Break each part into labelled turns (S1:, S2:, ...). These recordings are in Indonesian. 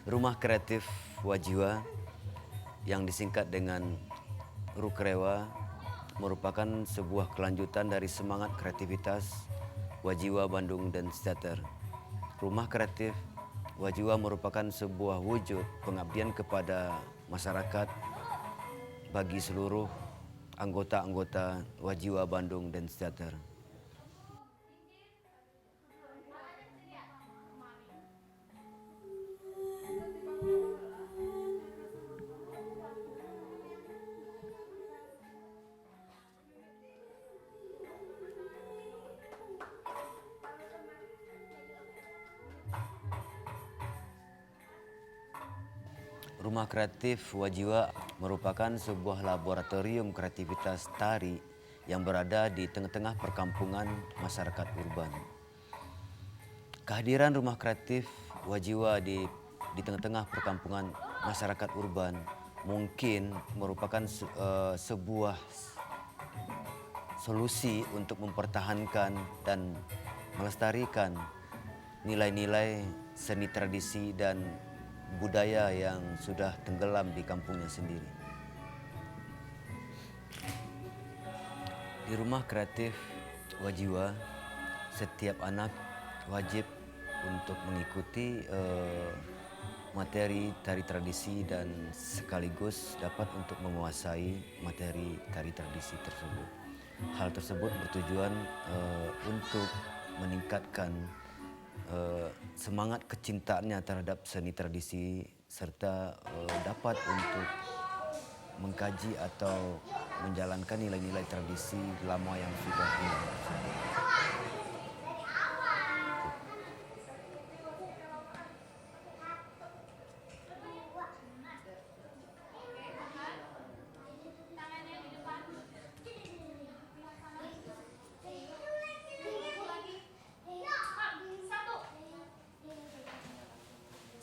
S1: Rumah Kreatif Wajiwa yang disingkat dengan Rukrewa merupakan sebuah kelanjutan dari semangat kreativitas Wajiwa Bandung dan Sejahtera. Rumah Kreatif Wajiwa merupakan sebuah wujud pengabdian kepada masyarakat bagi seluruh anggota-anggota Wajiwa Bandung dan Sejahtera. Rumah Kreatif Wajiwa merupakan sebuah laboratorium kreativitas tari yang berada di tengah-tengah perkampungan masyarakat urban. Kehadiran Rumah Kreatif Wajiwa di tengah-tengah perkampungan masyarakat urban mungkin merupakan sebuah solusi untuk mempertahankan dan melestarikan nilai-nilai seni tradisi dan budaya yang sudah tenggelam di kampungnya sendiri. Di Rumah Kreatif Wajiwa, setiap anak wajib untuk mengikuti materi tari tradisi dan sekaligus dapat untuk menguasai materi tari tradisi tersebut. Hal tersebut bertujuan untuk meningkatkan semangat kecintaannya terhadap seni tradisi serta dapat untuk mengkaji atau menjalankan nilai-nilai tradisi lama yang sudah hilang.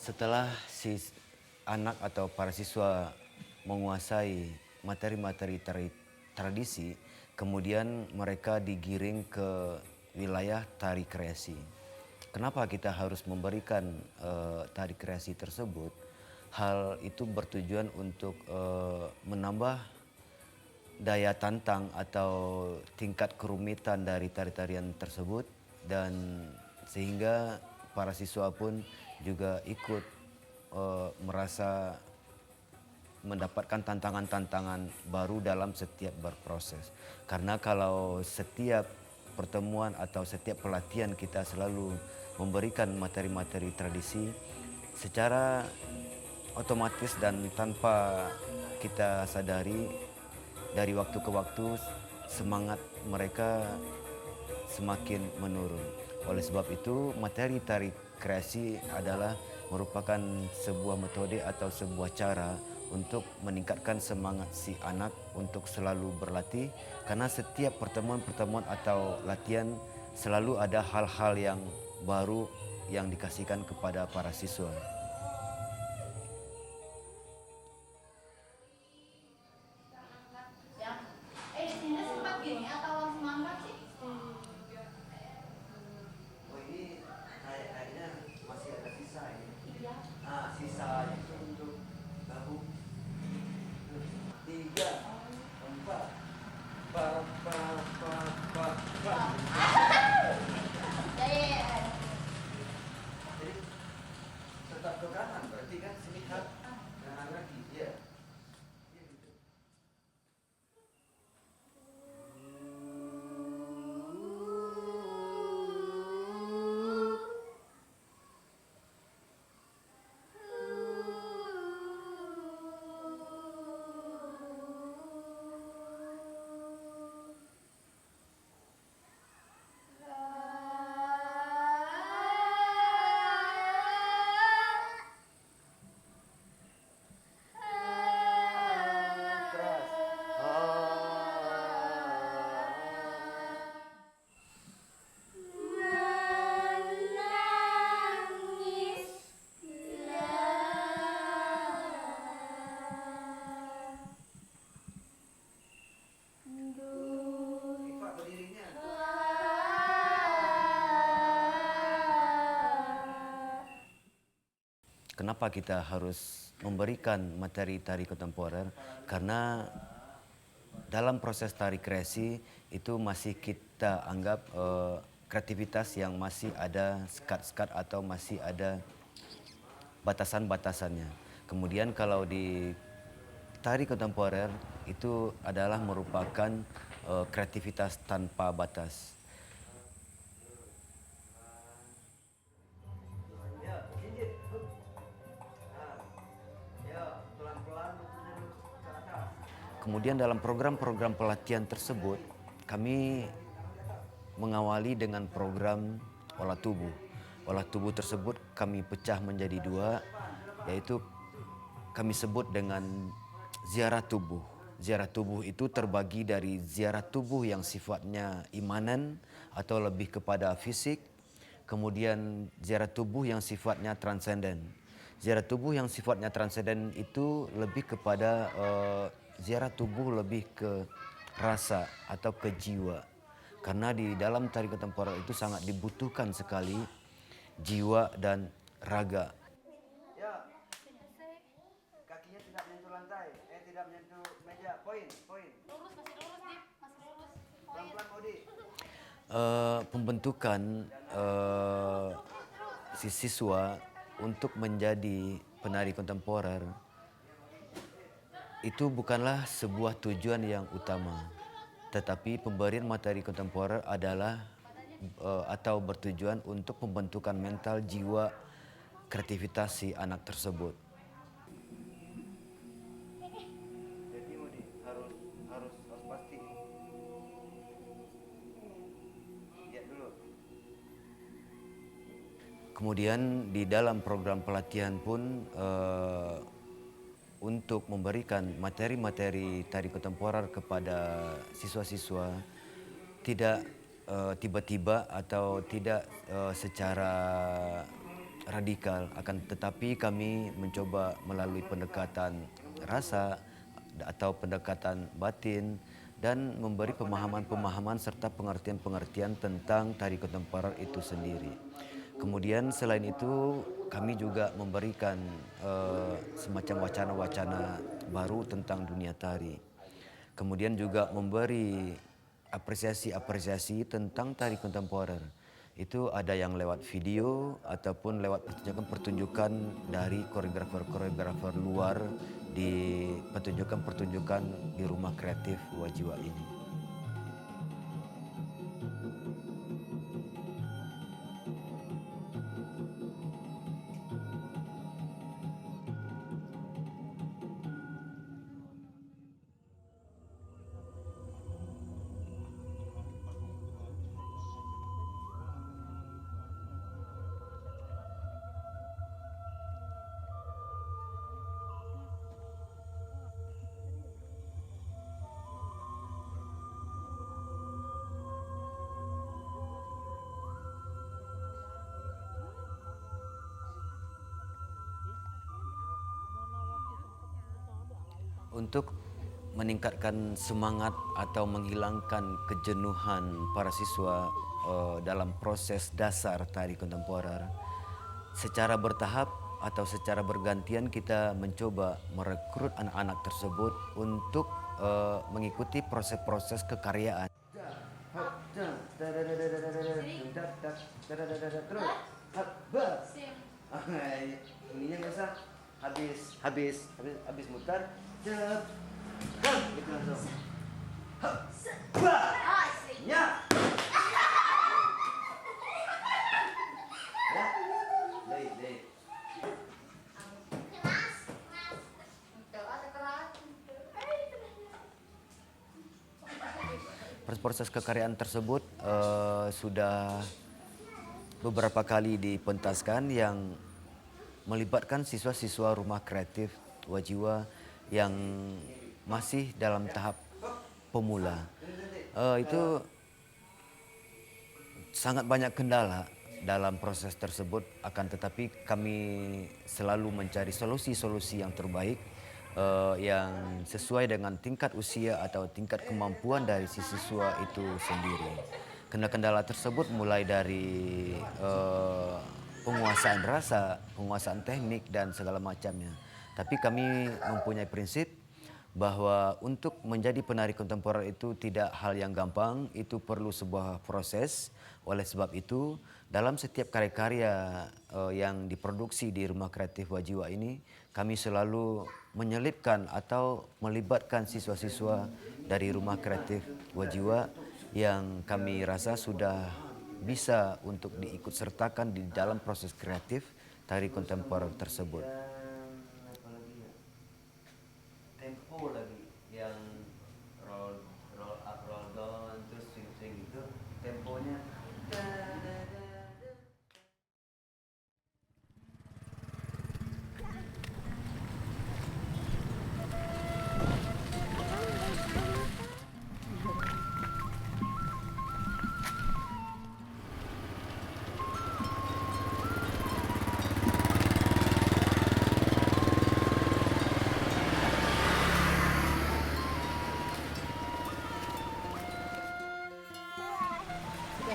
S1: Setelah si anak atau para siswa menguasai materi-materi tradisi, kemudian mereka digiring ke wilayah tari kreasi. Kenapa kita harus memberikan tari kreasi tersebut? Hal itu bertujuan untuk menambah daya tantang atau tingkat kerumitan dari tari-tarian tersebut, dan sehingga para siswa pun juga ikut merasa mendapatkan tantangan-tantangan baru dalam setiap berproses. Karena kalau setiap pertemuan atau setiap pelatihan kita selalu memberikan materi-materi tradisi, secara otomatis dan tanpa kita sadari, dari waktu ke waktu semangat mereka semakin menurun. Oleh sebab itu, materi tari kreasi adalah merupakan sebuah metode atau sebuah cara untuk meningkatkan semangat si anak untuk selalu berlatih, karena setiap pertemuan-pertemuan atau latihan selalu ada hal-hal yang baru yang dikasihkan kepada para siswa. kenapa kita harus memberikan materi tari kontemporer? Karena dalam proses tari kreasi itu masih kita anggap kreativitas yang masih ada sekat-sekat atau masih ada batasan-batasannya. Kemudian kalau di tari kontemporer itu adalah merupakan kreativitas tanpa batas. Kemudian dalam program-program pelatihan tersebut, kami mengawali dengan program olah tubuh. Olah tubuh tersebut kami pecah menjadi dua, yaitu kami sebut dengan ziarah tubuh. Ziarah tubuh itu terbagi dari ziarah tubuh yang sifatnya imanan atau lebih kepada fisik, kemudian ziarah tubuh yang sifatnya transenden. Ziarah tubuh yang sifatnya transenden itu lebih kepada ziarah tubuh lebih ke rasa atau ke jiwa. Karena di dalam tari kontemporer itu sangat dibutuhkan sekali jiwa dan raga.
S2: Ya, kakinya tidak menyentuh lantai, tidak menyentuh meja. Poin.
S3: Lurus, masih lurus, Dip. Masih lurus.
S2: Pelan-pelan, Odi.
S1: Pembentukan si siswa untuk menjadi penari kontemporer itu bukanlah sebuah tujuan yang utama, tetapi pemberian materi kontemporer adalah atau bertujuan untuk pembentukan mental jiwa kreativitas si anak tersebut.
S2: Jadi Odi harus pasti. Lihat dulu.
S1: Kemudian di dalam program pelatihan pun untuk memberikan materi-materi tari kontemporer kepada siswa-siswa tidak tiba-tiba atau tidak secara radikal, akan tetapi kami mencoba melalui pendekatan rasa atau pendekatan batin dan memberi pemahaman-pemahaman serta pengertian-pengertian tentang tari kontemporer itu sendiri. Kemudian selain itu kami juga memberikan semacam wacana-wacana baru tentang dunia tari. Kemudian juga memberi apresiasi-apresiasi tentang tari kontemporer. Itu ada yang lewat video ataupun lewat pertunjukan-pertunjukan dari koreografer-koreografer luar di pertunjukan-pertunjukan di Rumah Kreatif Wajiwa ini. Untuk meningkatkan semangat atau menghilangkan kejenuhan para siswa dalam proses dasar tari kontemporer, secara bertahap atau secara bergantian kita mencoba merekrut anak-anak tersebut untuk mengikuti proses-proses kekaryaan.
S2: Terus. Ininya nggak usah. Habis mutar. Cep. Gitu langsung. Ya. Ya. Dei.
S1: Proses kekaryaan tersebut sudah beberapa kali dipentaskan yang melibatkan siswa-siswa Rumah Kreatif Wajiwa yang masih dalam tahap pemula. Itu sangat banyak kendala dalam proses tersebut, akan tetapi kami selalu mencari solusi-solusi yang terbaik yang sesuai dengan tingkat usia atau tingkat kemampuan dari si siswa itu sendiri. Kendala-kendala tersebut mulai dari penguasaan rasa, penguasaan teknik dan segala macamnya. Tapi kami mempunyai prinsip bahwa untuk menjadi penari kontemporer itu tidak hal yang gampang, itu perlu sebuah proses. Oleh sebab itu, dalam setiap karya-karya yang diproduksi di Rumah Kreatif Wajiwa ini, kami selalu menyelipkan atau melibatkan siswa-siswa dari Rumah Kreatif Wajiwa yang kami rasa sudah bisa untuk diikut sertakan di dalam proses kreatif tari kontemporer tersebut. Tempo lagi yang roll up, roll down, terus swing gitu, temponya.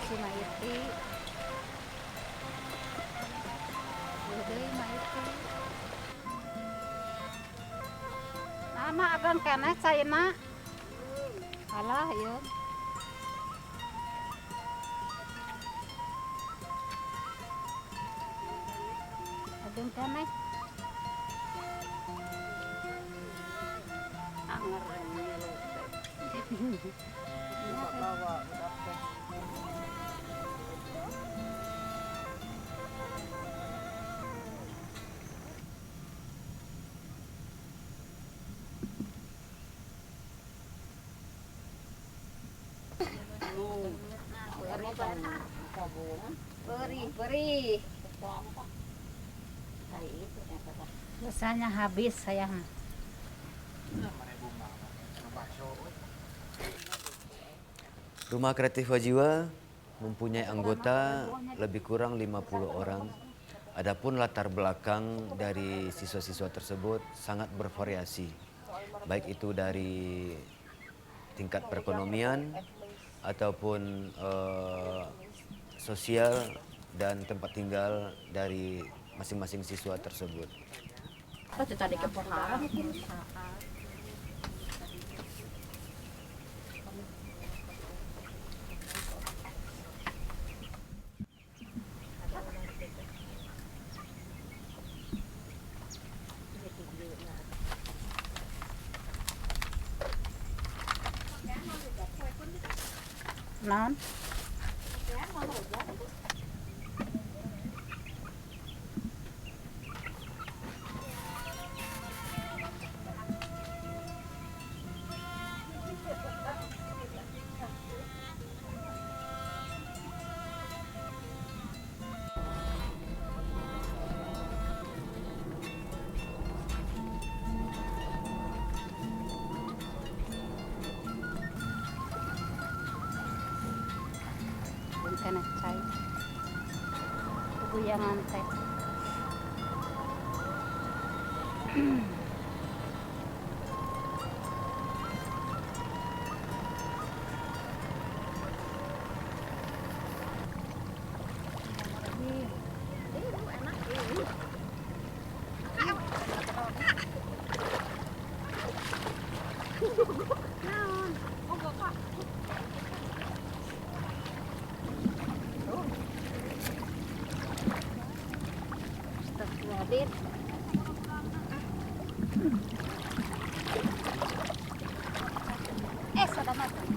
S3: Si Maiti. Udah Maiti. Anak akan kena China. Alah yun. Adun kena. Anger bawa beri. Biasanya habis sayang.
S1: Rumah Kreatif Wajiwa mempunyai anggota lebih kurang 50 orang. Adapun latar belakang dari siswa-siswa tersebut sangat bervariasi. Baik itu dari tingkat perekonomian ataupun sosial dan tempat tinggal dari masing-masing siswa tersebut.
S3: Non. Kena cai. Kuyangan teh. Astagfirullahaladzim. Sudah matang.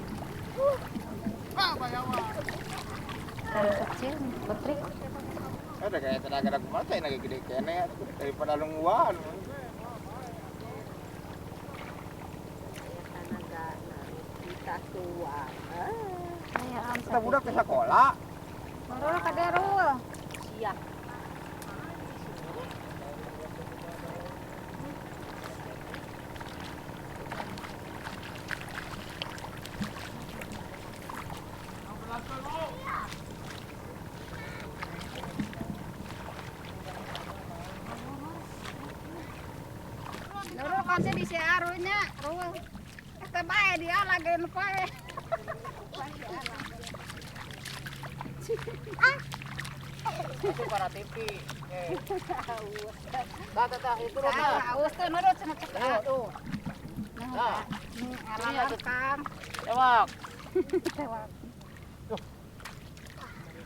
S3: Dari kecil, Putri.
S4: Ada kayak tenaga aku mata yang agak gede kene daripada lungguan.
S3: Kita tua.
S4: Kita budak ke sekolah.
S3: Baru ka Derul. Iya. Derul kan di siarunya, Rul. Kita bae dia lagi pae.
S4: Itu para TV. Tata itu loh.
S3: Aus tuh nurut sama
S4: Ayo
S3: cepat.
S4: tuh. Nah,
S3: Alam kang.
S4: tewak.
S3: Tewak.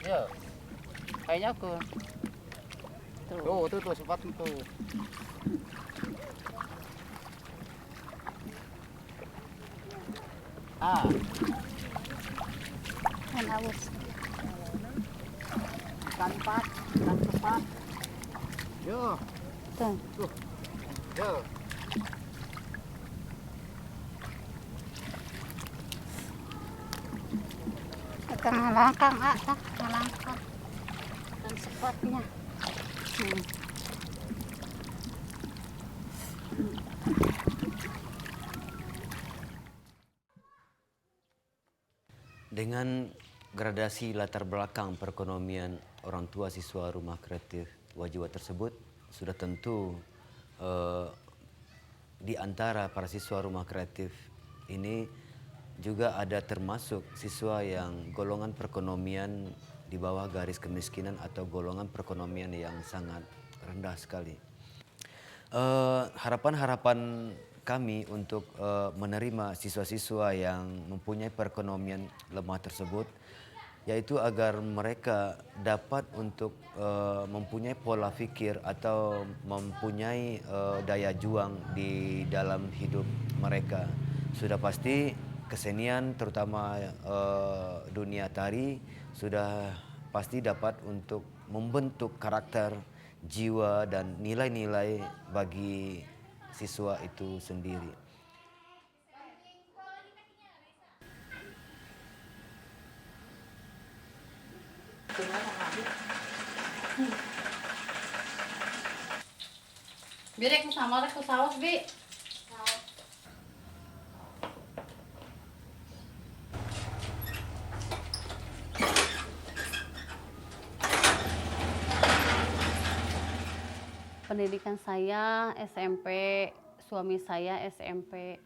S4: Ya. Kayaknya ke. Tuh sempat tuh. Ah,
S3: Kan aus.
S4: kan cepat. Yo,
S3: Tuh.
S4: yo.
S3: Kang halangkang tak halangkang. Dan sepatnya.
S1: Dengan gradasi latar belakang perekonomian orang tua siswa rumah kreatif Wajiwa tersebut, sudah tentu di antara para siswa rumah kreatif ini juga ada termasuk siswa yang golongan perekonomian di bawah garis kemiskinan atau golongan perekonomian yang sangat rendah sekali. Harapan-harapan kami untuk menerima siswa-siswa yang mempunyai perekonomian lemah tersebut, yaitu agar mereka dapat untuk mempunyai pola pikir atau mempunyai daya juang di dalam hidup mereka. Sudah pasti kesenian, terutama dunia tari, sudah pasti dapat untuk membentuk karakter, jiwa, dan nilai-nilai bagi siswa itu sendiri.
S5: Birek sama rek ku saus bi. Pendidikan saya SMP, suami saya SMP.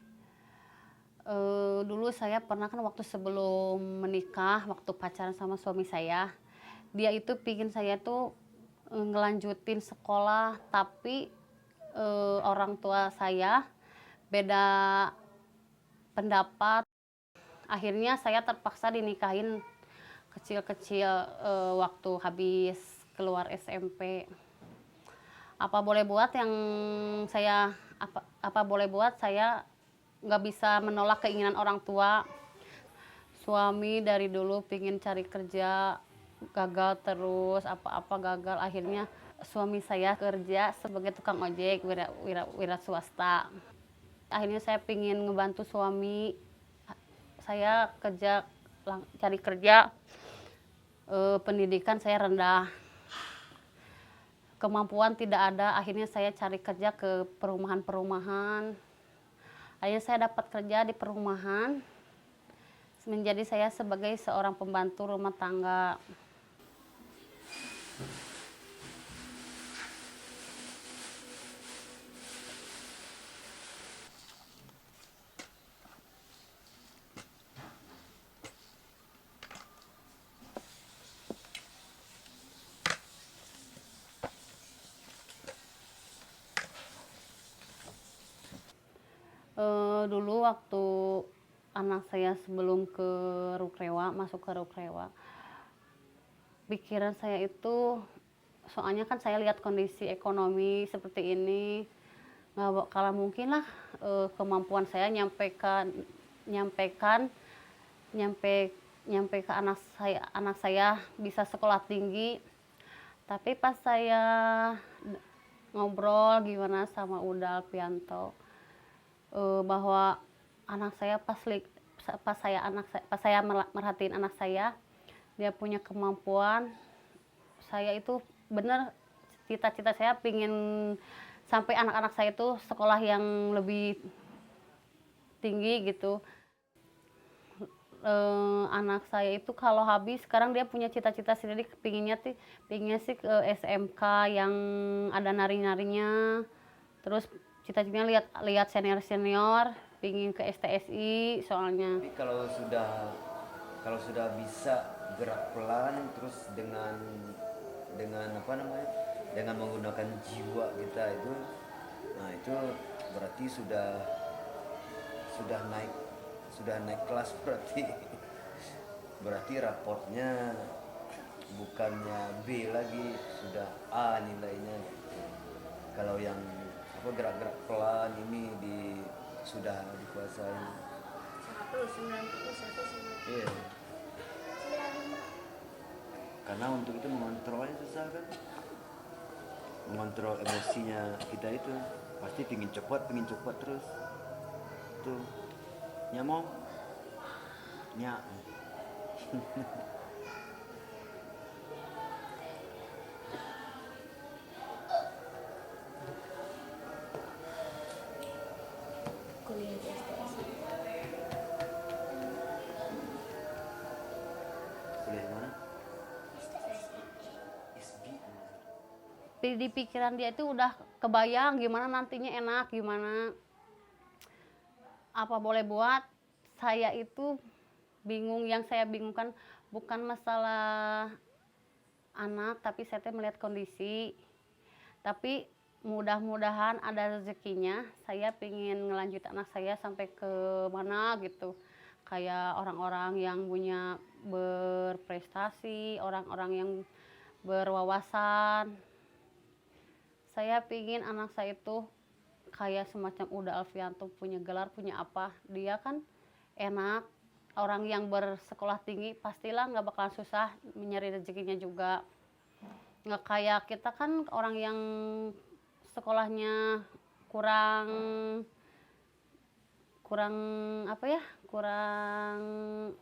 S5: Dulu saya pernah kan waktu sebelum menikah, waktu pacaran sama suami saya, dia itu pingin saya tuh ngelanjutin sekolah, tapi orang tua saya beda pendapat. Akhirnya saya terpaksa dinikahin kecil-kecil waktu habis keluar SMP. Apa boleh buat saya nggak bisa menolak keinginan orang tua. Suami dari dulu pingin cari kerja, gagal terus, apa-apa gagal. Akhirnya suami saya kerja sebagai tukang ojek, wira swasta. Akhirnya saya pingin ngebantu suami. Saya cari kerja, pendidikan saya rendah. Kemampuan tidak ada, akhirnya saya cari kerja ke perumahan-perumahan. Akhirnya saya dapat kerja di perumahan, menjadi saya sebagai seorang pembantu rumah tangga. Dulu waktu anak saya sebelum ke masuk ke Rukrewa, pikiran saya itu, soalnya kan saya lihat kondisi ekonomi seperti ini, nggak bakalan mungkin lah kemampuan saya nyampe ke anak saya bisa sekolah tinggi. Tapi pas saya ngobrol gimana sama Udal Pianto, bahwa anak saya pas saya merhatiin anak saya, dia punya kemampuan. Saya itu benar, cita-cita saya pingin sampai anak-anak saya itu sekolah yang lebih tinggi gitu. Anak saya itu kalau habis, sekarang dia punya cita-cita sendiri, pinginnya sih ke SMK yang ada nari-narinya. Terus cita-citanya lihat senior, pingin ke STSI soalnya.
S1: Tapi kalau sudah bisa gerak pelan, terus dengan dengan apa namanya, dengan menggunakan jiwa kita itu, nah itu berarti sudah naik kelas berarti. Berarti raportnya bukannya B lagi, sudah A nilainya. Kalau yang apa gerak-gerak pelan ini sudah dikuasai.
S6: 191.
S1: Iya. Karena untuk itu mengontrolnya susah kan. Mengontrol emosinya kita itu pasti pingin cepat terus. Tuh. Nyamong. Nyak.
S6: Kuliah di STS.
S1: Kuliah di mana? SB.
S5: Di pikiran dia itu udah kebayang gimana nantinya enak, gimana apa boleh buat. Saya itu bingung, yang saya bingungkan bukan masalah anak, tapi saya melihat kondisi. Tapi mudah-mudahan ada rezekinya, saya pingin ngelanjut anak saya sampai ke mana gitu. Kayak orang-orang yang punya berprestasi, orang-orang yang berwawasan. Saya pingin anak saya itu kayak semacam Uda Alfianto, punya gelar, punya apa. Dia kan enak, orang yang bersekolah tinggi pastilah nggak bakalan susah mencari rezekinya juga. Nggak kayak kita kan orang yang sekolahnya kurang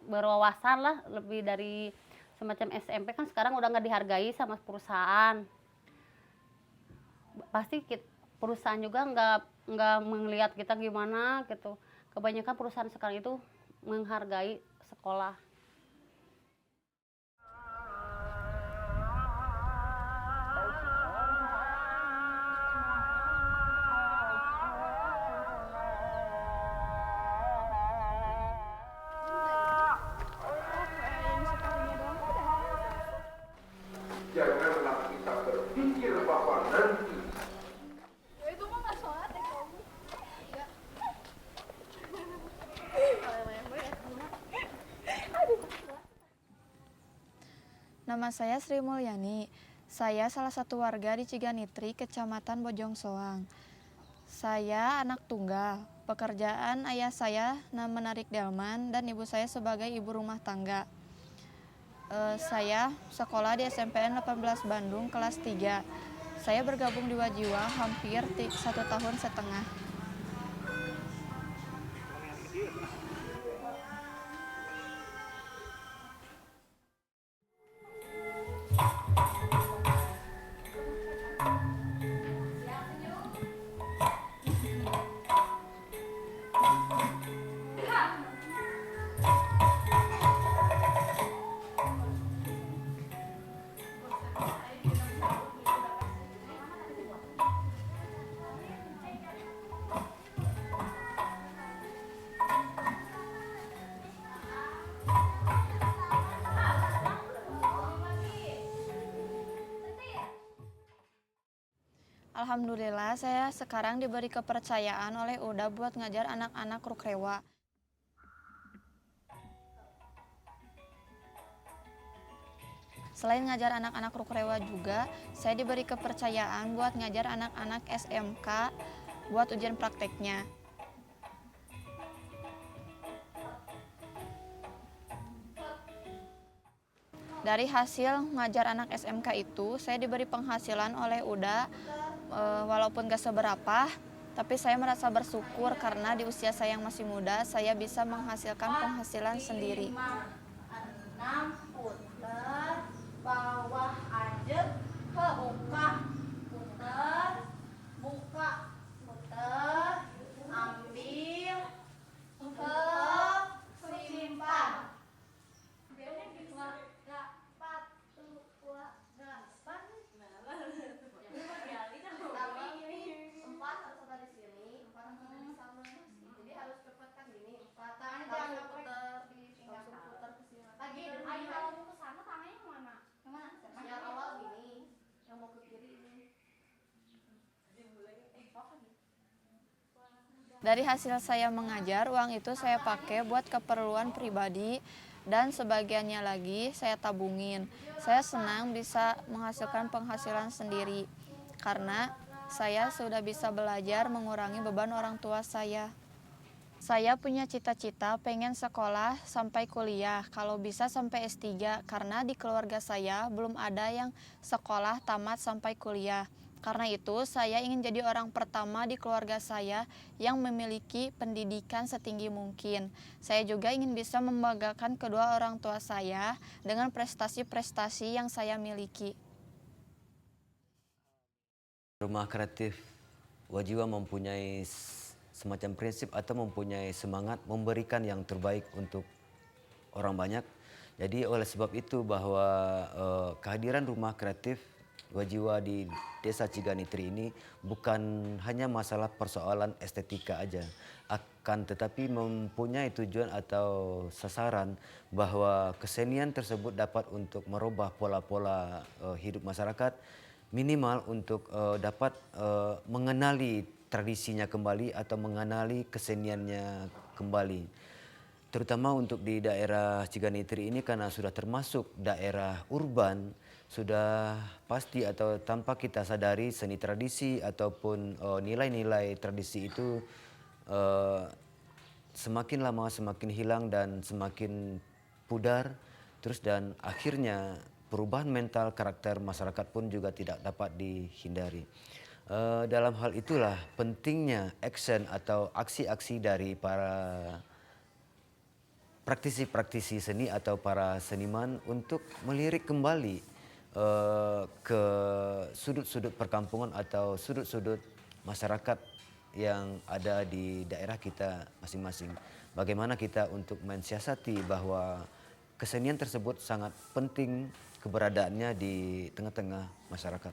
S5: berwawasan lah, lebih dari semacam SMP kan sekarang udah nggak dihargai sama perusahaan. Pasti perusahaan juga nggak melihat kita gimana gitu. Kebanyakan perusahaan sekarang itu menghargai sekolah.
S7: Janganlah kita berpikir bahwa nanti
S3: Itu mah nggak sholat ya kamu. Iya.
S8: Nama saya Sri Mulyani. Saya salah satu warga di Ciganitri, Kecamatan Bojong Soang. Saya anak tunggal. Pekerjaan ayah saya menarik delman dan ibu saya sebagai ibu rumah tangga. Saya sekolah di SMPN 18 Bandung kelas 3. Saya bergabung di Wajiwa hampir 1 tahun setengah. Alhamdulillah, saya sekarang diberi kepercayaan oleh UDA buat ngajar anak-anak Rukrewa. Selain ngajar anak-anak Rukrewa juga, saya diberi kepercayaan buat ngajar anak-anak SMK buat ujian prakteknya. Dari hasil ngajar anak SMK itu, saya diberi penghasilan oleh UDA. Walaupun gak seberapa, tapi saya merasa bersyukur karena di usia saya yang masih muda, saya bisa menghasilkan penghasilan sendiri.
S6: 6 puter, bawah ajeb, ke buka, puter, ambil, ke simpan. Lagi
S8: Dari hasil saya mengajar, uang itu saya pakai buat keperluan pribadi dan sebagiannya lagi saya tabungin. Saya senang bisa menghasilkan penghasilan sendiri karena saya sudah bisa belajar mengurangi beban orang tua saya. Saya punya cita-cita pengen sekolah sampai kuliah, kalau bisa sampai S3, karena di keluarga saya belum ada yang sekolah tamat sampai kuliah. Karena itu, saya ingin jadi orang pertama di keluarga saya yang memiliki pendidikan setinggi mungkin. Saya juga ingin bisa membanggakan kedua orang tua saya dengan prestasi-prestasi yang saya miliki.
S1: Rumah Kreatif Wajiwa mempunyai semacam prinsip atau mempunyai semangat memberikan yang terbaik untuk orang banyak. Jadi oleh sebab itu bahwa kehadiran Rumah Kreatif Wajiwa di Desa Ciganitri ini bukan hanya masalah persoalan estetika aja, akan tetapi mempunyai tujuan atau sasaran bahwa kesenian tersebut dapat untuk merubah pola-pola hidup masyarakat, minimal untuk dapat mengenali tradisinya kembali atau mengenali keseniannya kembali. Terutama untuk di daerah Ciganitri ini karena sudah termasuk daerah urban, sudah pasti atau tanpa kita sadari seni tradisi ataupun nilai-nilai tradisi itu semakin lama semakin hilang dan semakin pudar, terus dan akhirnya perubahan mental karakter masyarakat pun juga tidak dapat dihindari. Dalam hal itulah pentingnya action atau aksi-aksi dari para praktisi-praktisi seni atau para seniman untuk melirik kembali ke sudut-sudut perkampungan atau sudut-sudut masyarakat yang ada di daerah kita masing-masing. Bagaimana kita untuk mensiasati bahwa kesenian tersebut sangat penting keberadaannya di tengah-tengah masyarakat.